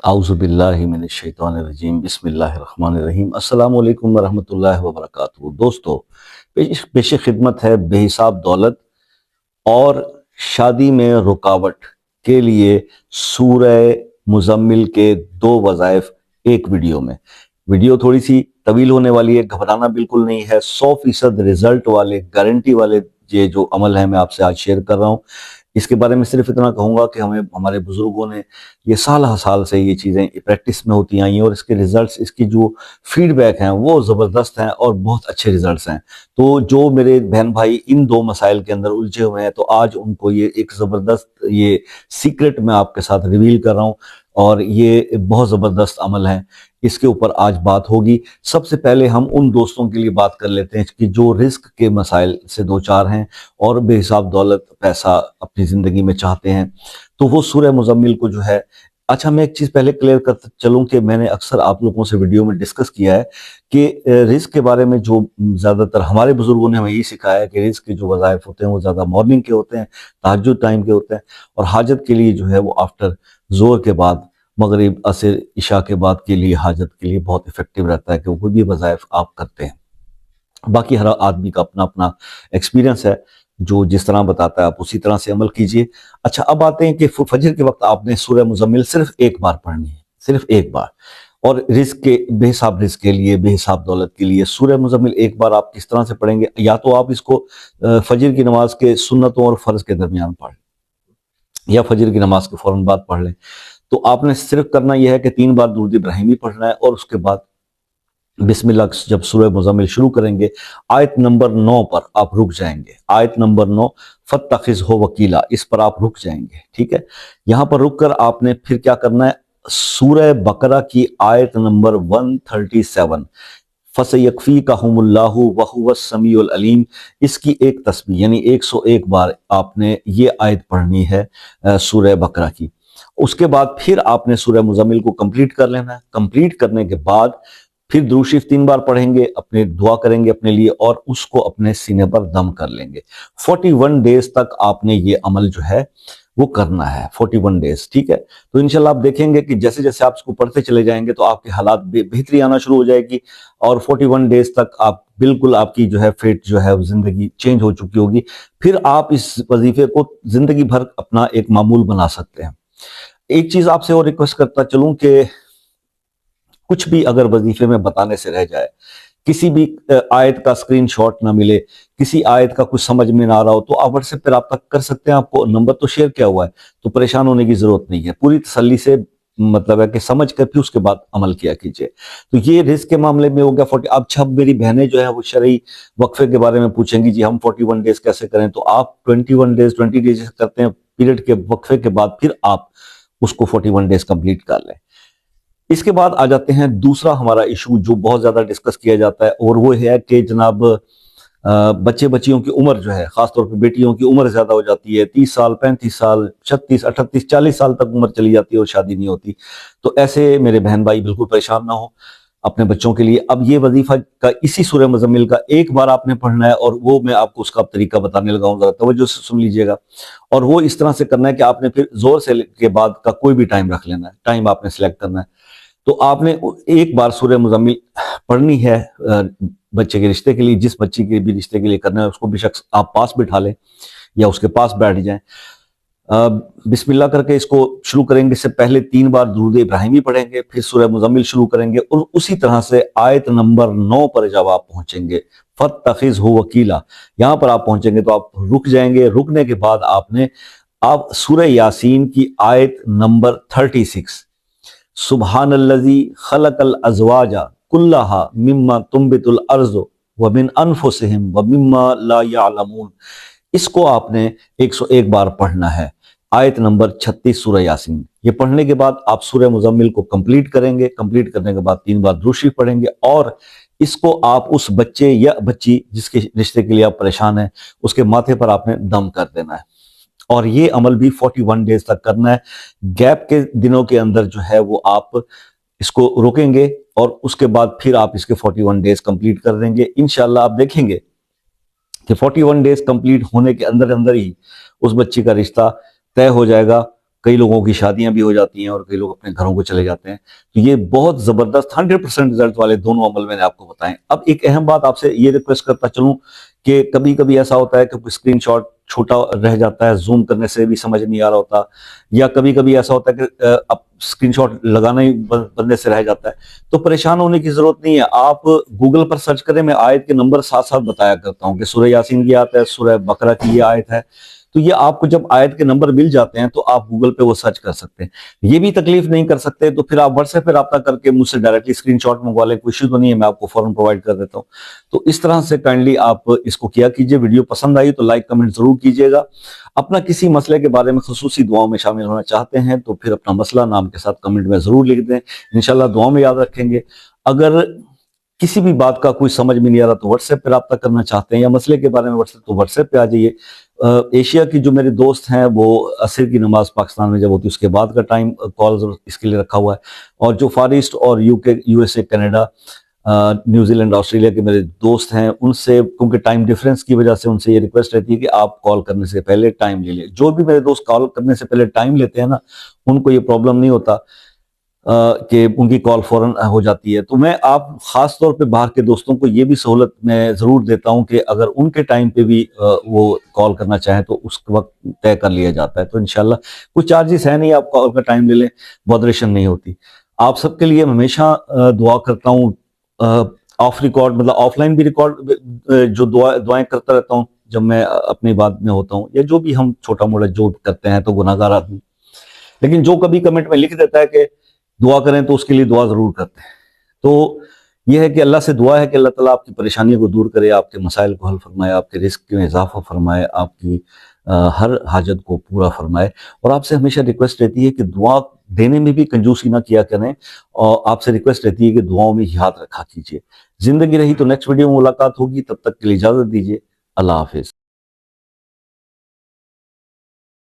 اعوذ باللہ من الشیطان الرجیم بسم اللہ الرحمن الرحیم السلام علیکم ورحمۃ اللہ وبرکاتہ۔ دوستو، پیش خدمت ہے بے حساب دولت اور شادی میں رکاوٹ کے لیے سورہ مزمل کے 2 وظائف ایک ویڈیو میں۔ ویڈیو تھوڑی سی طویل ہونے والی ہے، گھبرانا بالکل نہیں ہے، 100% رزلٹ والے گارنٹی والے یہ جو عمل ہے میں آپ سے آج شیئر کر رہا ہوں۔ اس کے بارے میں صرف اتنا کہوں گا کہ ہمارے بزرگوں نے یہ سال ہر سال سے یہ چیزیں پریکٹس میں ہوتی آئی ہیں، اور اس کے ریزلٹس، اس کی جو فیڈ بیک ہیں وہ زبردست ہیں اور بہت اچھے ریزلٹس ہیں۔ تو جو میرے بہن بھائی ان 2 مسائل کے اندر الجھے ہوئے ہیں، تو آج ان کو یہ ایک زبردست یہ سیکرٹ میں آپ کے ساتھ ریویل کر رہا ہوں، اور یہ بہت زبردست عمل ہے، اس کے اوپر آج بات ہوگی۔ سب سے پہلے ہم ان دوستوں کے لیے بات کر لیتے ہیں کہ جو رزق کے مسائل سے دوچار ہیں اور بے حساب دولت پیسہ اپنی زندگی میں چاہتے ہیں، تو وہ سورہ مزمل کو جو ہے، اچھا میں ایک چیز پہلے کلیئر کرتا چلوں کہ میں نے اکثر آپ لوگوں سے ویڈیو میں ڈسکس کیا ہے کہ رزق کے بارے میں جو زیادہ تر ہمارے بزرگوں نے ہمیں یہی سکھایا ہے کہ رزق کے جو وظائف ہوتے ہیں وہ زیادہ مارننگ کے ہوتے ہیں، تہجد ٹائم کے ہوتے ہیں، اور حاجت کے لیے جو ہے وہ آفٹر زور کے بعد، مغرب، عصر، عشاء کے بعد کے لیے حاجت کے لیے بہت افیکٹو رہتا ہے کہ وہ کوئی بھی وظائف آپ کرتے ہیں۔ باقی ہر آدمی کا اپنا اپنا ایکسپیرینس ہے، جو جس طرح بتاتا ہے آپ اسی طرح سے عمل کیجئے۔ اچھا، اب آتے ہیں کہ فجر کے وقت آپ نے سورہ مزمل صرف ایک بار پڑھنی ہے، صرف ایک بار، اور رزق کے بے حساب رزق کے لیے، بے حساب دولت کے لیے سورہ مزمل ایک بار آپ کس طرح سے پڑھیں گے؟ یا تو آپ اس کو فجر کی نماز کے سنتوں اور فرض کے درمیان پڑھ لیں، یا فجر کی نماز کے فوراً بعد پڑھ لیں۔ تو آپ نے صرف کرنا یہ ہے کہ 3 بار درود ابراہیمی پڑھنا ہے، اور اس کے بعد بسم اللہ جب سورہ مزمل شروع کریں گے، آیت نمبر 9 پر آپ رک جائیں گے۔ آیت نمبر 9، فَاتَّخِذْهُ وَكِيلًا، اس پر آپ رک جائیں گے، ٹھیک ہے؟ یہاں پر رک کر آپ نے پھر کیا کرنا ہے؟ سورہ بقرہ کی آیت نمبر 137، فَسَيَكْفِيكَهُمُ اللَّهُ وَهُوَ السَّمِيعُ الْعَلِيمُ، اس کی ایک تسبیح یعنی 101 بار آپ نے یہ آیت پڑھنی ہے سورہ بقرہ کی۔ اس کے بعد پھر آپ نے سورہ مزمل کو کمپلیٹ کر لینا ہے۔ کمپلیٹ کرنے کے بعد پھر درود شریف 3 بار پڑھیں گے، اپنے دعا کریں گے اپنے لیے، اور اس کو اپنے سینے پر دم کر لیں گے۔ 41 ڈیز تک آپ نے یہ عمل جو ہے وہ کرنا ہے، 41 ڈیز، ٹھیک ہے؟ تو انشاءاللہ آپ دیکھیں گے کہ جیسے جیسے آپ اس کو پڑھتے چلے جائیں گے تو آپ کے حالات بہتری آنا شروع ہو جائے گی، اور 41 ڈیز تک آپ بالکل، آپ کی جو ہے فیٹ جو ہے زندگی چینج ہو چکی ہوگی۔ پھر آپ اس وظیفے کو زندگی بھر اپنا ایک معمول بنا سکتے ہیں۔ ایک چیز آپ سے اور ریکویسٹ کرتا چلوں کہ کچھ بھی اگر وظیفے میں بتانے سے رہ جائے، کسی بھی آیت کا اسکرین شاٹ نہ ملے، کسی آیت کا کچھ سمجھ میں نہ آ رہا ہو، تو آپ واٹس ایپ پر رابطہ کر سکتے ہیں، آپ کو نمبر تو شیئر کیا ہوا ہے، تو پریشان ہونے کی ضرورت نہیں ہے، پوری تسلی سے مطلب ہے کہ سمجھ کر پھر اس کے بعد عمل کیا کیجئے۔ تو یہ رزق کے معاملے میں ہو گیا 40۔ اب جب میری بہنیں جو ہیں وہ شرعی وقفے کے بارے میں پوچھیں گی، جی ہم 41 ڈیز کیسے کریں، تو آپ 21 ڈیز 20 ڈیز کرتے ہیں پیریڈ کے وقفے کے بعد، پھر آپ اس کو 41 ڈیز کمپلیٹ کر لیں۔ اس کے بعد آ جاتے ہیں دوسرا ہمارا ایشو جو بہت زیادہ ڈسکس کیا جاتا ہے، اور وہ ہے کہ جناب بچے بچیوں کی عمر جو ہے، خاص طور پہ بیٹیوں کی عمر زیادہ ہو جاتی ہے، 30 سال، 35 سال، 36، 38، 40 سال تک عمر چلی جاتی ہے اور شادی نہیں ہوتی۔ تو ایسے میرے بہن بھائی بالکل پریشان نہ ہو اپنے بچوں کے لیے۔ اب یہ وظیفہ کا اسی سورہ مزمل کا ایک بار آپ نے پڑھنا ہے، اور وہ میں آپ کو اس کا طریقہ بتانے لگا ہوں، ذرا توجہ سے سن لیجئے گا۔ اور وہ اس طرح سے کرنا ہے کہ آپ نے پھر زور سے کے بعد کا کوئی بھی ٹائم رکھ لینا ہے، ٹائم آپ نے سلیکٹ کرنا ہے۔ تو آپ نے ایک بار سورہ مزمل پڑھنی ہے بچے کے رشتے کے لیے، جس بچی کے بھی رشتے کے لیے کرنا ہے اس کو بھی شخص آپ پاس بٹھا لیں یا اس کے پاس بیٹھ جائیں۔ بسم اللہ کر کے اس کو شروع کریں گے، اس سے پہلے 3 بار درود ابراہیمی پڑھیں گے، پھر سورہ مزمل شروع کریں گے، اور اسی طرح سے آیت نمبر 9 پر جب آپ پہنچیں گے، فَاتَّخِذْهُ وَكِيلًا، یہاں پر آپ پہنچیں گے تو آپ رک جائیں گے۔ رکنے کے بعد آپ سورہ یاسین کی آیت نمبر 36، سبحان الذی خلق الازواج کلھا مما تنبت الارض ومن انفسہم ومما لا یعلمون، اس کو آپ نے 101 بار پڑھنا ہے، آیت نمبر 36 سورہ یاسین۔ یہ پڑھنے کے بعد آپ سورہ مزمل کو کمپلیٹ کریں گے، کمپلیٹ کرنے کے بعد 3 بار درود شریف پڑھیں گے، اور اس کو آپ اس بچے یا بچی جس کے رشتے کے لیے آپ پریشان ہیں، اس کے ماتھے پر آپ نے دم کر دینا ہے، اور یہ عمل بھی 41 ڈیز تک کرنا ہے۔ گیپ کے دنوں کے اندر جو ہے وہ آپ اس کو روکیں گے، اور اس کے بعد پھر آپ اس کے 41 ڈیز کمپلیٹ کر دیں گے۔ انشاءاللہ آپ دیکھیں گے کہ 41 ڈیز کمپلیٹ ہونے کے اندر ہی اس بچی کا رشتہ طے ہو جائے گا، کئی لوگوں کی شادیاں بھی ہو جاتی ہیں اور کئی لوگ اپنے گھروں کو چلے جاتے ہیں. تو یہ بہت زبردست 100% رزلٹ والے دونوں عمل میں نے آپ کو بتائیں. اب ایک اہم بات آپ سے یہ ریکویسٹ کرتا چلوں کہ کبھی کبھی ایسا ہوتا ہے کہ کوئی اسکرین شاٹ چھوٹا رہ جاتا ہے, زوم کرنے سے بھی سمجھ نہیں آ رہا ہوتا, یا کبھی کبھی ایسا ہوتا ہے کہ اب اسکرین شاٹ لگانا ہی بندے سے رہ جاتا ہے. تو پریشان ہونے کی ضرورت نہیں ہے, آپ گوگل پر سرچ کریں, میں آیت کے نمبر ساتھ ساتھ بتایا کرتا ہوں کہ سورہ یاسین کی آیت ہے, سورہ بقرہ کی یہ آیت ہے. تو یہ آپ کو جب آیت کے نمبر مل جاتے ہیں تو آپ گوگل پہ وہ سرچ کر سکتے ہیں. یہ بھی تکلیف نہیں کر سکتے تو پھر آپ واٹس ایپ پہ رابطہ کر کے مجھ سے ڈائریکٹلی اسکرین شاٹ منگوا لیں, کوئی ایشو تو نہیں ہے, میں آپ کو فوراً پرووائڈ کر دیتا ہوں. تو اس طرح سے کائنڈلی آپ اس کو کیا کیجئے. ویڈیو پسند آئی تو لائک کمنٹ ضرور کیجئے گا. اپنا کسی مسئلے کے بارے میں خصوصی دعاؤں میں شامل ہونا چاہتے ہیں تو پھر اپنا مسئلہ نام کے ساتھ کمنٹ میں ضرور لکھ دیں, انشاءاللہ دعاؤں میں یاد رکھیں گے. اگر کسی بھی بات کا کوئی سمجھ میں نہیں آ رہا تو واٹس ایپ پہ رابطہ کرنا چاہتے ہیں, یا مسئلے کے بارے میں واٹس ایپ پہ آ جائیے. ایشیا کی جو میرے دوست ہیں وہ عصر کی نماز پاکستان میں جب ہوتی ہے اس کے بعد کا ٹائم کالز اس کے لیے رکھا ہوا ہے, اور جو فار ایسٹ اور U S A, Canada, New Zealand, Australia کے میرے دوست ہیں, ان سے کیونکہ ٹائم ڈیفرنس کی وجہ سے ان سے یہ ریکویسٹ رہتی ہے کہ آپ کال کرنے سے پہلے ٹائم لے لیں. جو بھی میرے دوست کال کرنے سے پہلے ٹائم لیتے ہیں نا, ان کو یہ پرابلم نہیں ہوتا کہ ان کی کال فوراً ہو جاتی ہے. تو میں آپ خاص طور پہ باہر کے دوستوں کو یہ بھی سہولت میں ضرور دیتا ہوں کہ اگر ان کے ٹائم پہ بھی وہ کال کرنا چاہیں تو اس وقت طے کر لیا جاتا ہے. تو انشاءاللہ کوئی چارجز ہے نہیں, آپ کال کا ٹائم لے لیں, بودریشن نہیں ہوتی. آپ سب کے لیے ہمیشہ دعا کرتا ہوں, آف ریکارڈ مطلب آف لائن بھی ریکارڈ جو دعائیں کرتا رہتا ہوں جب میں اپنی بات میں ہوتا ہوں, یا جو بھی ہم چھوٹا موٹا جو کرتے ہیں تو گناہگار آدمی, لیکن جو کبھی کمنٹ میں لکھ دیتا ہے کہ دعا کریں تو اس کے لیے دعا ضرور کرتے ہیں. تو یہ ہے کہ اللہ سے دعا ہے کہ اللہ تعالیٰ آپ کی پریشانیوں کو دور کرے, آپ کے مسائل کو حل فرمائے, آپ کے رزق میں اضافہ فرمائے, آپ کی ہر حاجت کو پورا فرمائے. اور آپ سے ہمیشہ ریکویسٹ رہتی ہے کہ دعا دینے میں بھی کنجوسی نہ کیا کریں, اور آپ سے ریکویسٹ رہتی ہے کہ دعاؤں میں یاد رکھا کیجیے. زندگی رہی تو نیکسٹ ویڈیو میں ملاقات ہوگی, تب تک کے لیے اجازت دیجیے. اللہ حافظ.